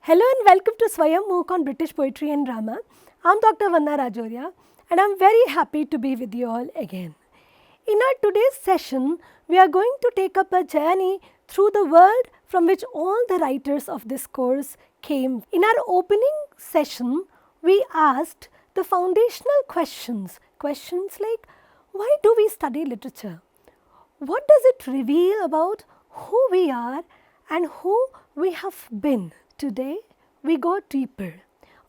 Hello and welcome to Swayam MOOC on British Poetry and Drama. I'm Dr. Vandana Rajoriya and I'm very happy to be with you all again. In our today's session, we are going to take up a journey through the world from which all the writers of this course came. In our opening session, we asked the foundational questions like, why do we study literature? What does it reveal about who we are and who we have been? Today, we go deeper.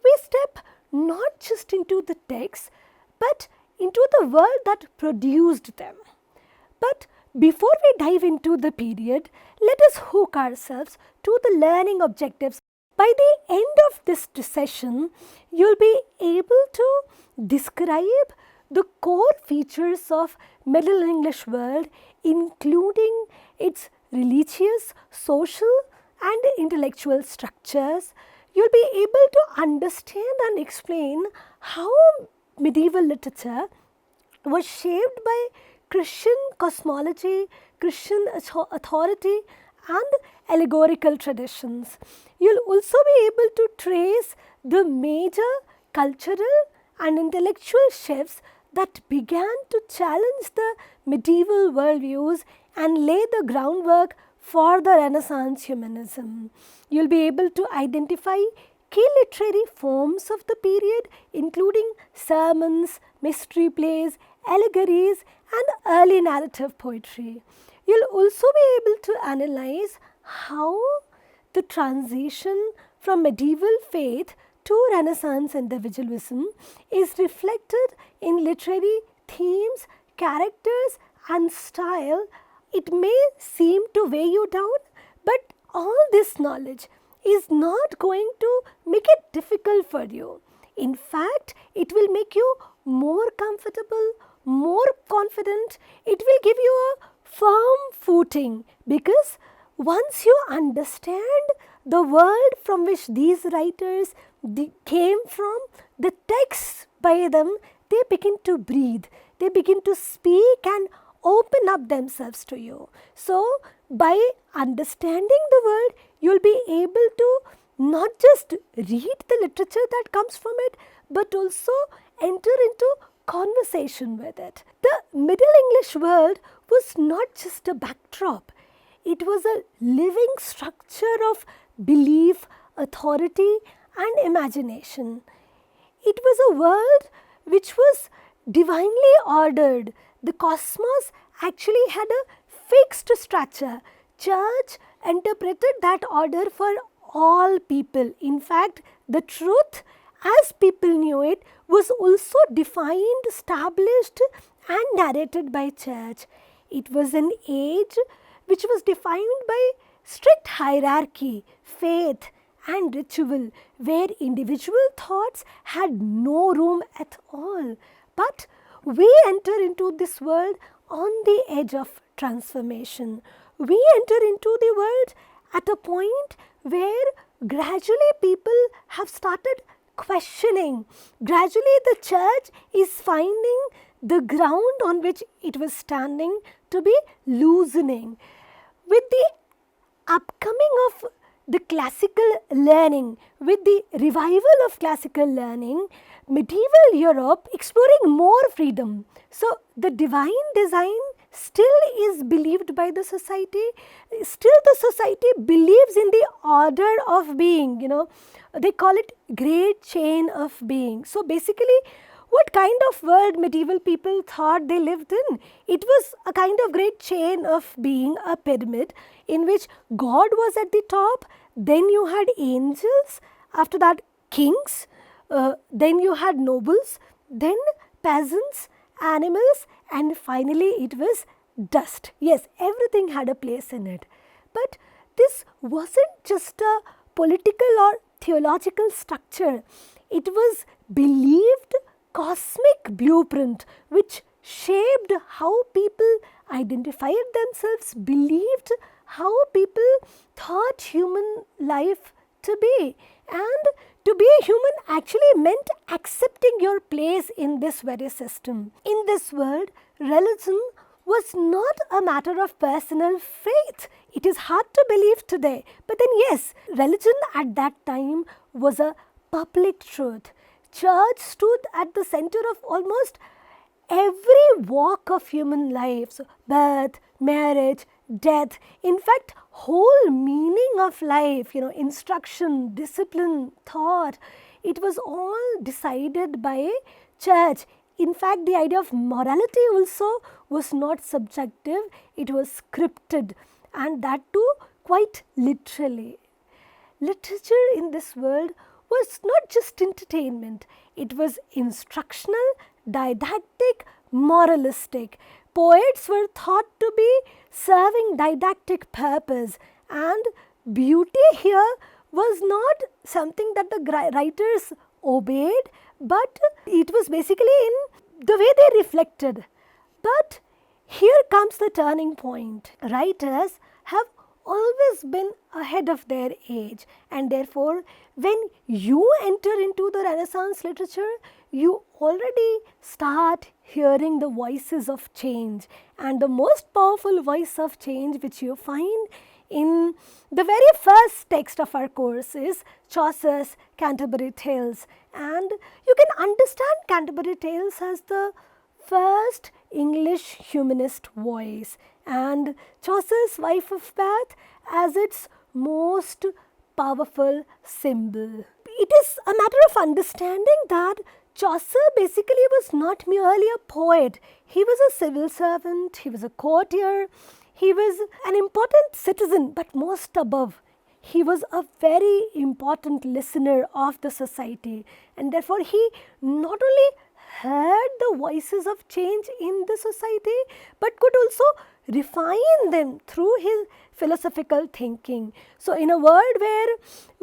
We step not just into the texts, but into the world that produced them. But before we dive into the period, let us hook ourselves to the learning objectives. By the end of this session, you'll be able to describe the core features of Middle English world, including its religious, social, and intellectual structures. You'll be able to understand and explain how medieval literature was shaped by Christian cosmology, Christian authority, and allegorical traditions. You'll also be able to trace the major cultural and intellectual shifts that began to challenge the medieval worldviews and lay the groundwork for the Renaissance humanism. You'll be able to identify key literary forms of the period, including sermons, mystery plays, allegories, and early narrative poetry. You'll also be able to analyze how the transition from medieval faith to Renaissance individualism is reflected in literary themes, characters, and style. It may seem to weigh you down, but all this knowledge is not going to make it difficult for you. In fact, it will make you more comfortable, more confident. It will give you a firm footing, because once you understand the world from which these writers came from, the texts by them, they begin to breathe, they begin to speak and open up themselves to you. So, by understanding the world, you'll be able to not just read the literature that comes from it, but also enter into conversation with it. The Middle English world was not just a backdrop. It was a living structure of belief, authority, and imagination. It was a world which was divinely ordered. The cosmos actually had a fixed structure. Church interpreted that order for all people. In fact, the truth as people knew it was also defined, established, and narrated by church. It was an age which was defined by strict hierarchy, faith, and ritual, where individual thoughts had no room at all. But we enter into this world on the edge of transformation. We enter into the world at a point where gradually people have started questioning. Gradually the church is finding the ground on which it was standing to be loosening. With the upcoming of the classical learning, with the revival of classical learning, medieval Europe exploring more freedom. So, the divine design still is believed by the society. Still the society believes in the order of being, they call it great chain of being. So, basically, what kind of world medieval people thought they lived in? It was a kind of great chain of being, a pyramid in which God was at the top, then you had angels, after that kings, then you had nobles, then peasants, animals, and finally it was dust. Yes, everything had a place in it. But this wasn't just a political or theological structure. It was believed cosmic blueprint which shaped how people identified themselves, believed how people thought human life to be. And to be a human actually meant accepting your place in this very system. In this world, religion was not a matter of personal faith. It is hard to believe today. But then yes, religion at that time was a public truth. Church stood at the center of almost every walk of human life. So birth, marriage, death, in fact, whole meaning of life, instruction, discipline, thought, it was all decided by church. In fact, the idea of morality also was not subjective, it was scripted, and that too quite literally. Literature in this world was not just entertainment, it was instructional, didactic, moralistic. Poets were thought to be serving didactic purpose, and beauty here was not something that the writers obeyed, but it was basically in the way they reflected. But here comes the turning point. Writers have always been ahead of their age, and therefore when you enter into the Renaissance literature, you already start hearing the voices of change, and the most powerful voice of change which you find in the very first text of our course is Chaucer's Canterbury Tales, and you can understand Canterbury Tales as the first English humanist voice, and Chaucer's Wife of Bath as its most powerful symbol. It is a matter of understanding that Chaucer basically was not merely a poet. He was a civil servant, he was a courtier, he was an important citizen, but most above, he was a very important listener of the society, and therefore he not only heard the voices of change in the society, but could also refine them through his philosophical thinking. So in a world where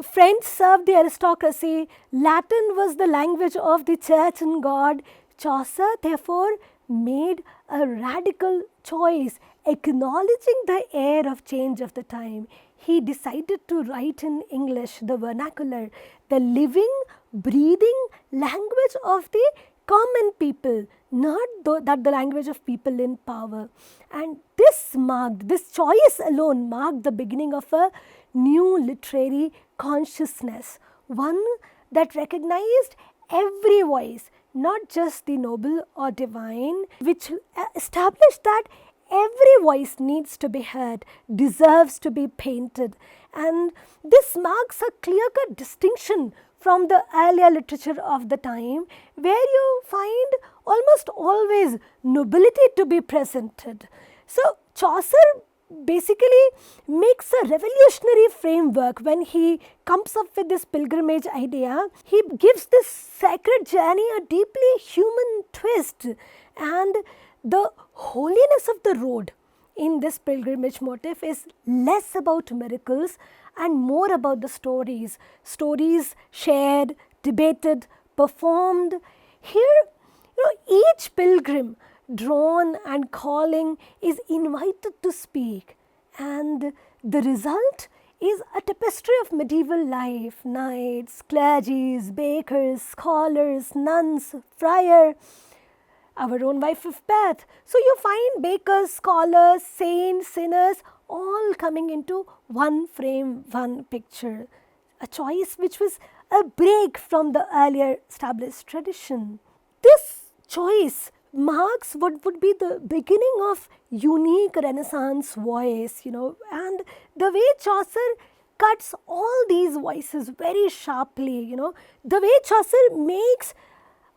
French served the aristocracy, Latin was the language of the church and God, Chaucer therefore made a radical choice, acknowledging the air of change of the time. He decided to write in English, the vernacular, the living, breathing language of the common people, not that the language of people in power. And this choice alone marked the beginning of a new literary consciousness, one that recognized every voice, not just the noble or divine, which established that every voice needs to be heard, deserves to be painted. And this marks a clear-cut distinction from the earlier literature of the time, where you find almost always nobility to be presented. So Chaucer basically makes a revolutionary framework when he comes up with this pilgrimage idea. He gives this sacred journey a deeply human twist, and the holiness of the road in this pilgrimage motif is less about miracles and more about the stories shared, debated, performed. Here, each pilgrim drawn and calling is invited to speak, and the result is a tapestry of medieval life: knights, clergies, bakers, scholars, nuns, friar, our own Wife of Bath. So you find bakers, scholars, saints, sinners all coming into one frame, one picture. A choice which was a break from the earlier established tradition. This choice marks what would be the beginning of unique Renaissance voice, and the way Chaucer cuts all these voices very sharply, the way Chaucer makes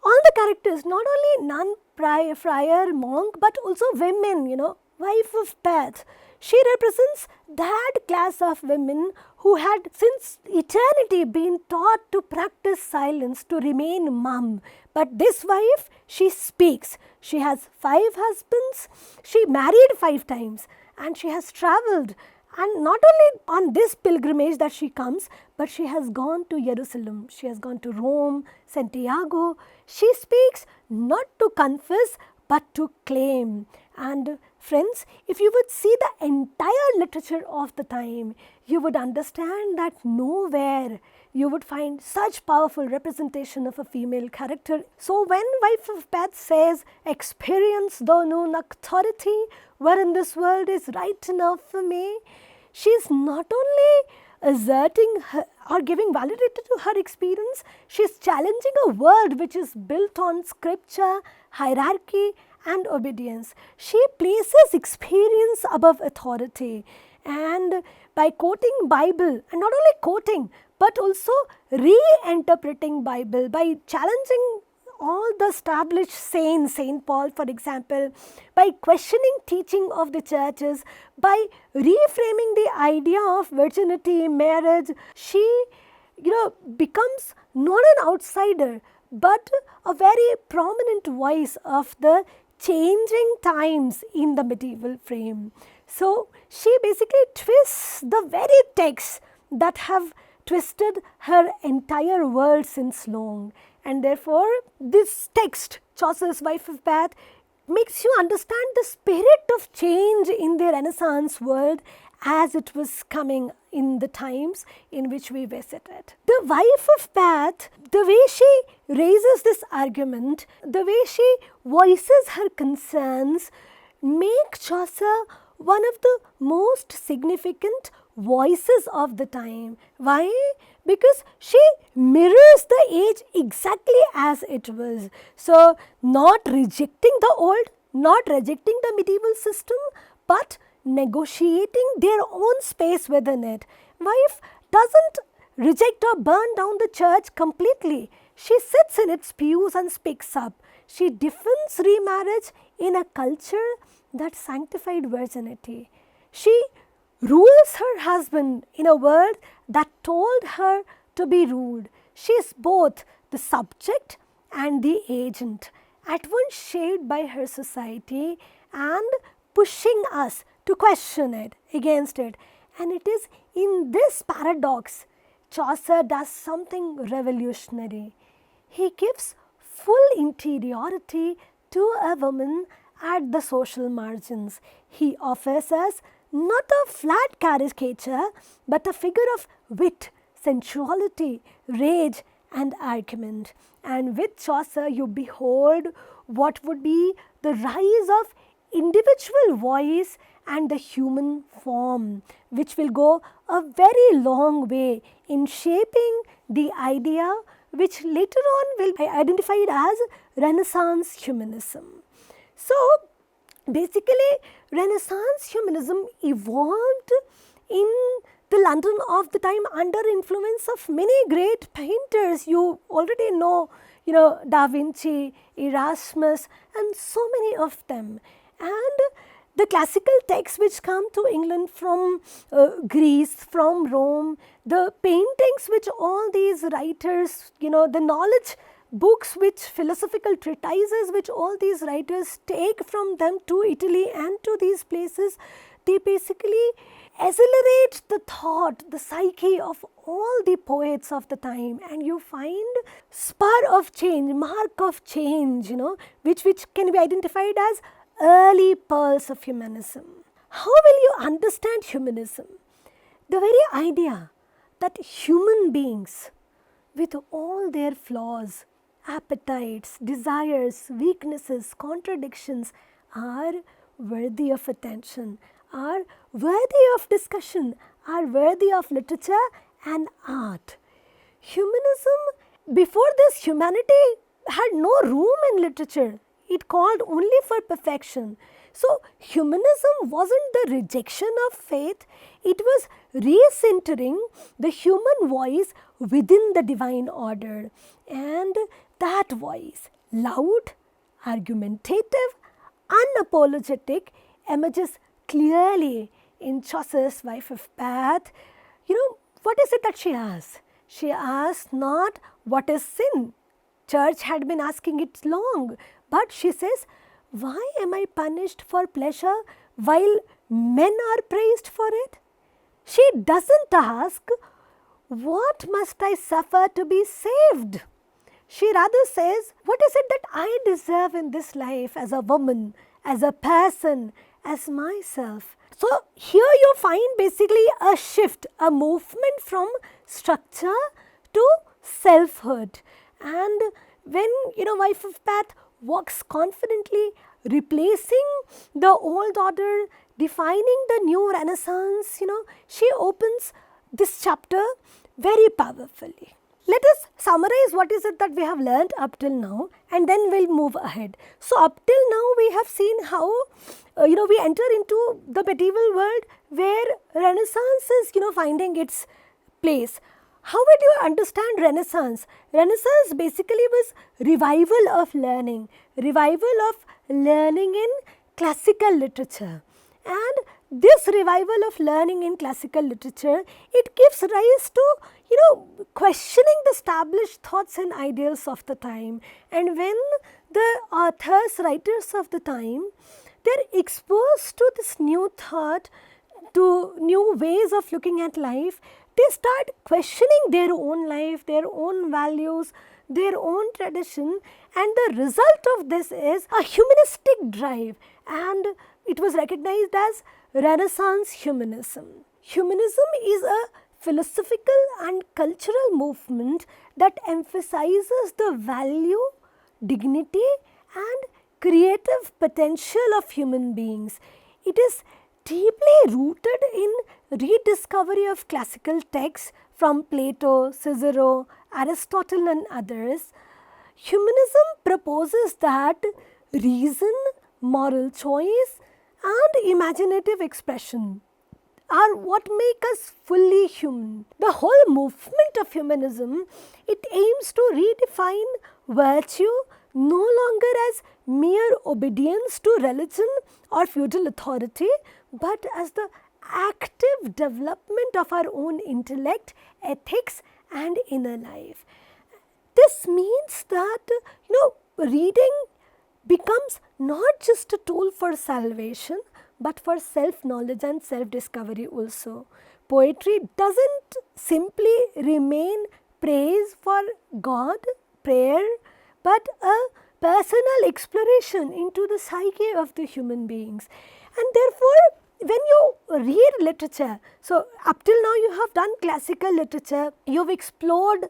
all the characters, not only nun, friar, monk, but also women, Wife of Bath. She represents that class of women who had since eternity been taught to practice silence, to remain mum. But this wife, she speaks. She has 5 husbands, she married 5 times, and she has travelled. And not only on this pilgrimage that she comes, but she has gone to Jerusalem, she has gone to Rome, Santiago. She speaks not to confess, but to claim. And Friends, if you would see the entire literature of the time, you would understand that nowhere you would find such powerful representation of a female character. So when Wife of Bath says, experience though known authority, wherein this world is right enough for me, she is not only asserting her, or giving validity to her experience, she is challenging a world which is built on scripture, hierarchy and obedience. She places experience above authority, and by quoting Bible, and not only quoting but also reinterpreting Bible, by challenging all the established saints, Saint Paul for example, by questioning teaching of the churches, by reframing the idea of virginity, marriage, she becomes not an outsider but a very prominent voice of the changing times in the medieval frame. So she basically twists the very texts that have twisted her entire world since long. And therefore, this text, Chaucer's Wife of Bath, makes you understand the spirit of change in the Renaissance world as it was coming in the times in which we visited. The Wife of Bath, the way she raises this argument, the way she voices her concerns, make Chaucer one of the most significant voices of the time. Why? Because she mirrors the age exactly as it was. So, not rejecting the old, not rejecting the medieval system, but negotiating their own space within it. Wife doesn't reject or burn down the church completely. She sits in its pews and speaks up. She defends remarriage in a culture that sanctified virginity. She rules her husband in a world that told her to be ruled. She is both the subject and the agent, at once shaped by her society and pushing us to question it, against it. And it is in this paradox Chaucer does something revolutionary. He gives full interiority to a woman at the social margins. He offers us not a flat caricature, but a figure of wit, sensuality, rage and argument. And with Chaucer you behold what would be the rise of individual voice and the human form, which will go a very long way in shaping the idea which later on will be identified as Renaissance humanism. So, basically, Renaissance humanism evolved in the London of the time under influence of many great painters. You already know, Da Vinci, Erasmus, and so many of them. And the classical texts which come to England from Greece, from Rome, the paintings which all these writers, the knowledge books which philosophical treatises which all these writers take from them to Italy and to these places, they basically accelerate the thought, the psyche of all the poets of the time, and you find spur of change, mark of change, which can be identified as early pearls of humanism. How will you understand humanism? The very idea that human beings, with all their flaws, appetites, desires, weaknesses, contradictions, are worthy of attention, are worthy of discussion, are worthy of literature and art. Humanism, before this, humanity had no room in literature. It called only for perfection. So, humanism wasn't the rejection of faith, it was recentering the human voice within the divine order. And that voice, loud, argumentative, unapologetic, emerges clearly in Chaucer's Wife of Bath. What is it that she asks? She asks not what is sin. Church had been asking it long. But she says, why am I punished for pleasure while men are praised for it? She doesn't ask, what must I suffer to be saved? She rather says, what is it that I deserve in this life as a woman, as a person, as myself. So here you find basically a shift, a movement from structure to selfhood. And when wife of path walks confidently, replacing the old order, defining the new renaissance, she opens this chapter very powerfully. Let us summarize what is it that we have learned up till now, and then we'll move ahead. So up till now we have seen how we enter into the medieval world where Renaissance is finding its place. How would you understand Renaissance? Renaissance basically was revival of learning in classical literature. And this revival of learning in classical literature, it gives rise to questioning the established thoughts and ideals of the time. And when the authors, writers of the time, they're exposed to this new thought, to new ways of looking at life, they start questioning their own life, their own values, their own tradition, and the result of this is a humanistic drive, and it was recognized as Renaissance humanism. Humanism is a philosophical and cultural movement that emphasizes the value, dignity, and creative potential of human beings. It is deeply rooted in rediscovery of classical texts from Plato, Cicero, Aristotle and others. Humanism proposes that reason, moral choice and imaginative expression are what make us fully human. The whole movement of humanism, it aims to redefine virtue no longer as mere obedience to religion or feudal authority, but as the active development of our own intellect, ethics and inner life. This means that reading becomes not just a tool for salvation, but for self-knowledge and self-discovery also. Poetry doesn't simply remain praise for God, prayer, but a personal exploration into the psyche of the human beings. And therefore, when you read literature, so up till now you have done classical literature, you've explored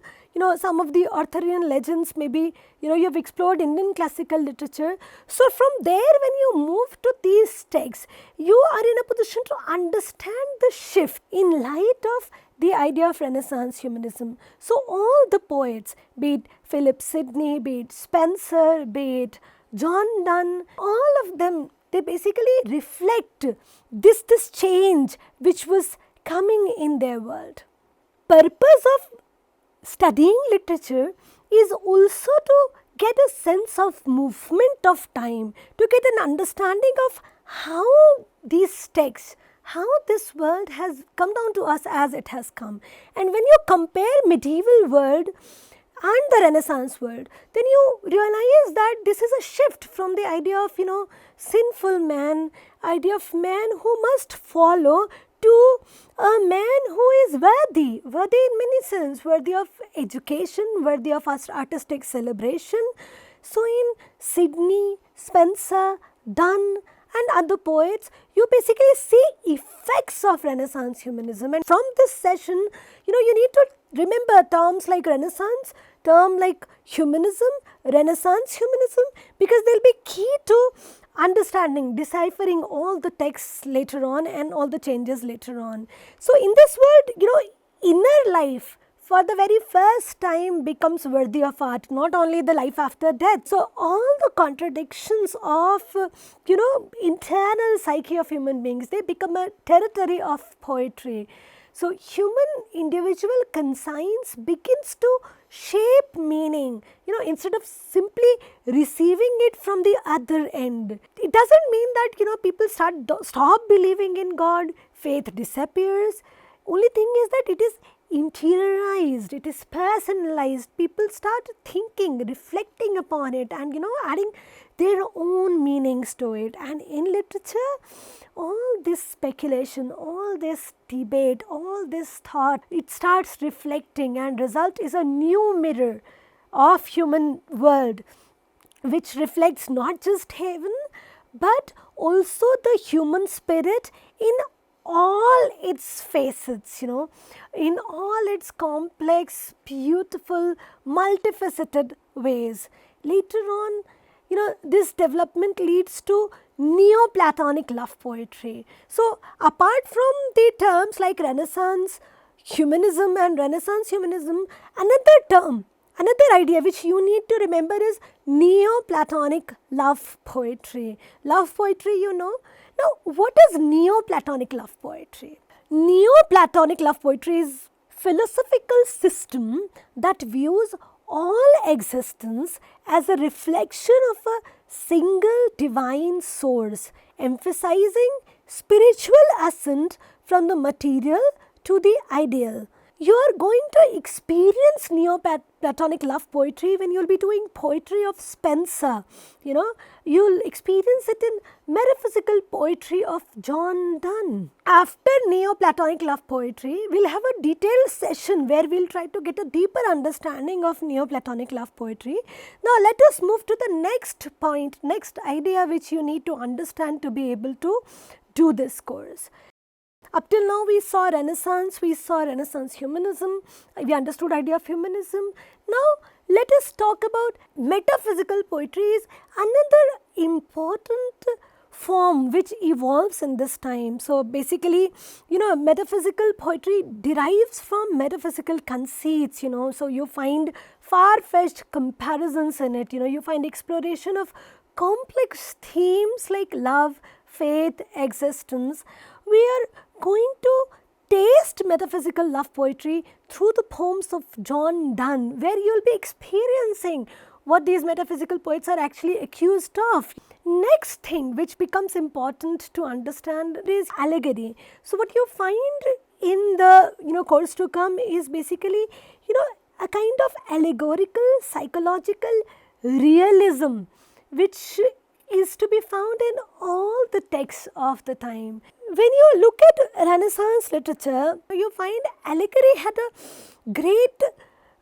some of the Arthurian legends, maybe you've explored Indian classical literature. So from there, when you move to these texts, you are in a position to understand the shift in light of the idea of Renaissance humanism. So all the poets, be it Philip Sidney, be it Spencer, be it John Donne, all of them, they basically reflect this change which was coming in their world. Purpose of studying literature is also to get a sense of movement of time, to get an understanding of how these texts, how this world has come down to us as it has come. And when you compare medieval world and the Renaissance world, then you realize that this is a shift from the idea of, sinful man, idea of man who must follow, to a man who is worthy in many sense, worthy of education, worthy of artistic celebration. So in Sidney, Spencer, Donne and other poets, you basically see effects of Renaissance humanism. And from this session, you need to remember terms like Renaissance, term like humanism, Renaissance humanism, because they'll be key to understanding, deciphering all the texts later on and all the changes later on. So in this world, inner life for the very first time becomes worthy of art, not only the life after death. So all the contradictions of, internal psyche of human beings, they become a territory of poetry. So human individual conscience begins to shape meaning, instead of simply receiving it from the other end. It doesn't mean that, people stop believing in God, faith disappears. Only thing is that it is interiorized, it is personalized. People start thinking, reflecting upon it and, adding their own meanings to it. And in literature, all this speculation, all this debate, all this thought, it starts reflecting, and result is a new mirror of human world which reflects not just heaven but also the human spirit in all its facets, in all its complex, beautiful, multifaceted ways. Later on, this development leads to Neoplatonic love poetry. So, apart from the terms like Renaissance humanism and Renaissance humanism, another idea which you need to remember is Neoplatonic love poetry. Love poetry, Now, what is Neoplatonic love poetry? Neoplatonic love poetry is philosophical system that views all existence as a reflection of a single divine source, emphasizing spiritual ascent from the material to the ideal. You are going to experience Neoplatonic love poetry when you'll be doing poetry of Spencer. You'll experience it in metaphysical poetry of John Donne. After Neoplatonic love poetry, we'll have a detailed session where we'll try to get a deeper understanding of Neoplatonic love poetry. Now let us move to the next point, next idea which you need to understand to be able to do this course. Up till now we saw Renaissance humanism, we understood idea of humanism. Now let us talk about metaphysical poetry is another important form which evolves in this time. So basically, metaphysical poetry derives from metaphysical conceits, so you find far-fetched comparisons in it, you find exploration of complex themes like love, faith, existence. We are going to taste metaphysical love poetry through the poems of John Donne, where you will be experiencing what these metaphysical poets are actually accused of. Next thing which becomes important to understand is allegory. So what you find in the course to come is basically a kind of allegorical psychological realism which is to be found in all the texts of the time. When you look at Renaissance literature, you find allegory had a great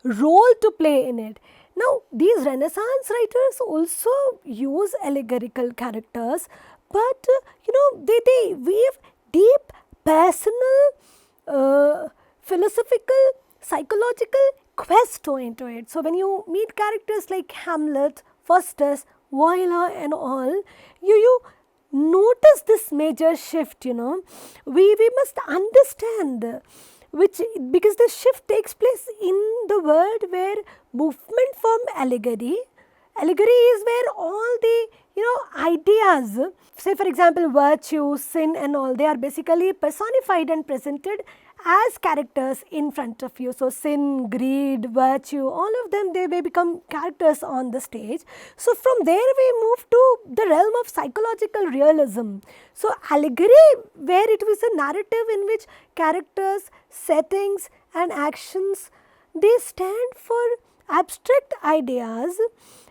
role to play in it. Now, these Renaissance writers also use allegorical characters, but they weave deep personal, philosophical, psychological quest into it. So, when you meet characters like Hamlet, Faustus, Viola and all, you notice this major shift, we must understand because the shift takes place in the world where movement from allegory is where all the ideas, say for example virtue, sin and all, they are basically personified and presented as characters in front of you. So sin, greed, virtue, all of them, they may become characters on the stage. So from there we move to the realm of psychological realism. So allegory, where it was a narrative in which characters, settings and actions, they stand for abstract ideas.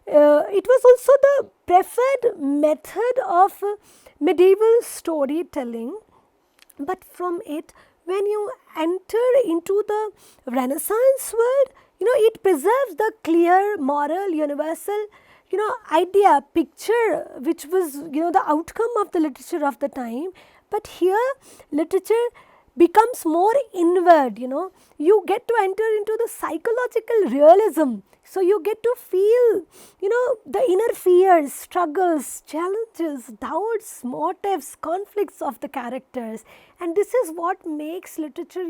It was also the preferred method of medieval storytelling, but from it, when you enter into the Renaissance world, it preserves the clear, moral, universal, idea, picture, which was, the outcome of the literature of the time. But here, literature becomes more inward, you get to enter into the psychological realism. So you get to feel, the inner fears, struggles, challenges, doubts, motives, conflicts of the characters. And this is what makes literature,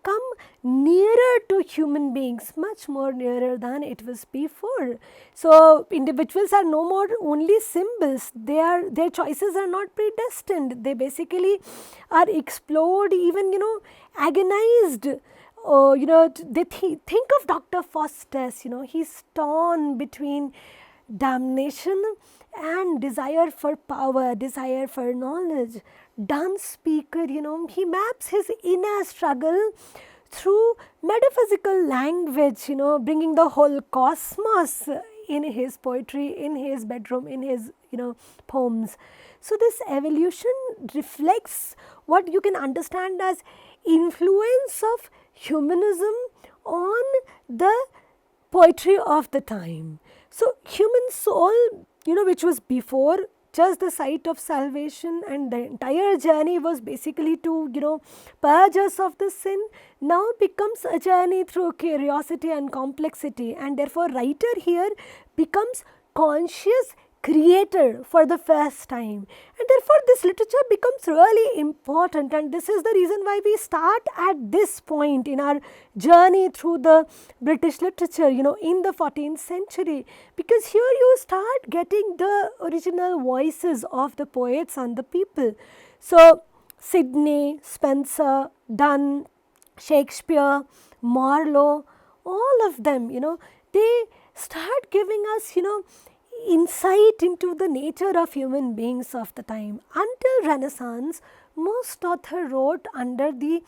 come nearer to human beings, much more nearer than it was before. So individuals are no more only symbols. Their choices are not predestined. They basically are explored, even, agonized. They think of Dr. Faustus, he's torn between damnation and desire for power, desire for knowledge. Donne's speaker, he maps his inner struggle through metaphysical language, bringing the whole cosmos in his poetry, in his bedroom, in his, poems. So this evolution reflects what you can understand as influence of humanism on the poetry of the time. So human soul, which was before just the site of salvation, and the entire journey was basically to, purge us of the sin, now becomes a journey through curiosity and complexity, and therefore writer here becomes conscious creator for the first time, and therefore this literature becomes really important, and this is the reason why we start at this point in our journey through the British literature, in the 14th century, because here you start getting the original voices of the poets and the people. So Sidney, Spenser, Donne, Shakespeare, Marlowe, all of them, they start giving us, insight into the nature of human beings of the time. Until Renaissance, most authors wrote under the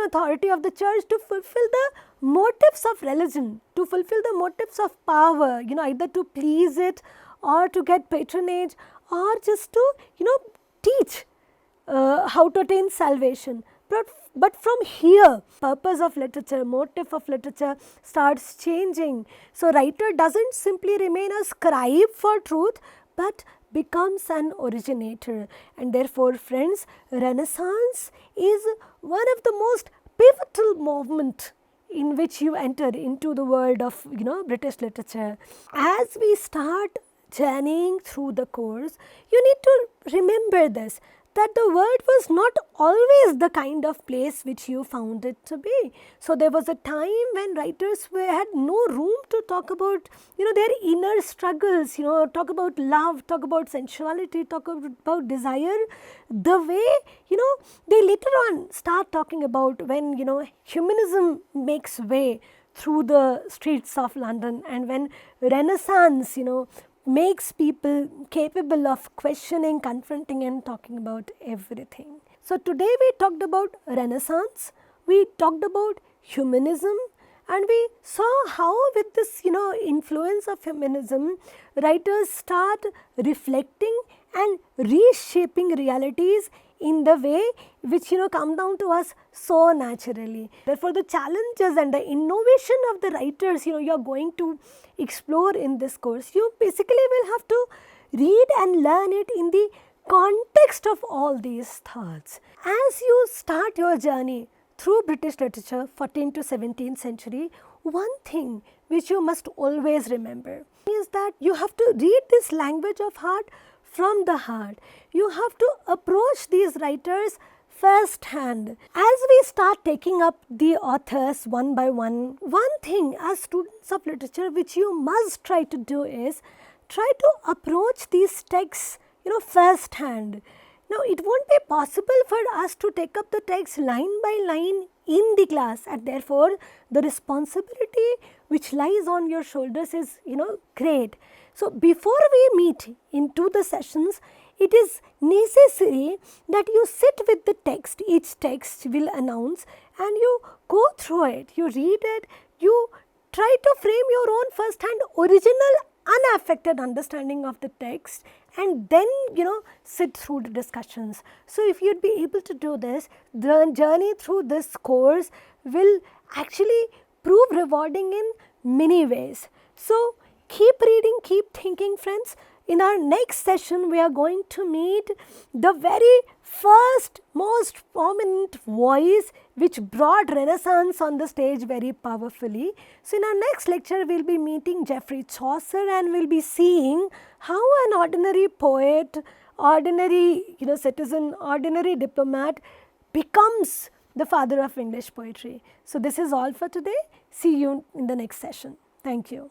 authority of the church to fulfill the motives of religion, to fulfill the motives of power, either to please it or to get patronage or just to teach how to attain salvation. But from here, purpose of literature, motive of literature starts changing. So writer doesn't simply remain a scribe for truth, but becomes an originator. And therefore, friends, Renaissance is one of the most pivotal movement in which you enter into the world of British literature. As we start journeying through the course, you need to remember this, that the world was not always the kind of place which you found it to be. So there was a time when writers had no room to talk about their inner struggles, talk about love, talk about sensuality, talk about desire, the way they later on start talking about when humanism makes way through the streets of London, and when Renaissance makes people capable of questioning, confronting and talking about everything. So today we talked about Renaissance, we talked about humanism, and we saw how with this influence of humanism, writers start reflecting and reshaping realities in the way which come down to us so naturally. Therefore, the challenges and the innovation of the writers you are going to explore in this course, you basically will have to read and learn it in the context of all these thoughts. As you start your journey through British literature, 14th to 17th century, one thing which you must always remember is that you have to read this language of heart from the heart. You have to approach these writers first hand. As we start taking up the authors one by one thing as students of literature which you must try to do is try to approach these texts first hand. Now, it won't be possible for us to take up the text line by line in the class, and therefore the responsibility which lies on your shoulders is great. So before we meet into the sessions, it is necessary that you sit with the text. Each text will announce, and you go through it, you read it, you try to frame your own first hand original unaffected understanding of the text, and then sit through the discussions. So if you'd be able to do this, the journey through this course will actually prove rewarding in many ways. So keep reading, keep thinking, friends. In our next session, we are going to meet the very first, most prominent voice which brought Renaissance on the stage very powerfully. So in our next lecture, we will be meeting Geoffrey Chaucer, and we will be seeing how an ordinary poet, ordinary citizen, ordinary diplomat becomes the father of English poetry. So this is all for today. See you in the next session. Thank you.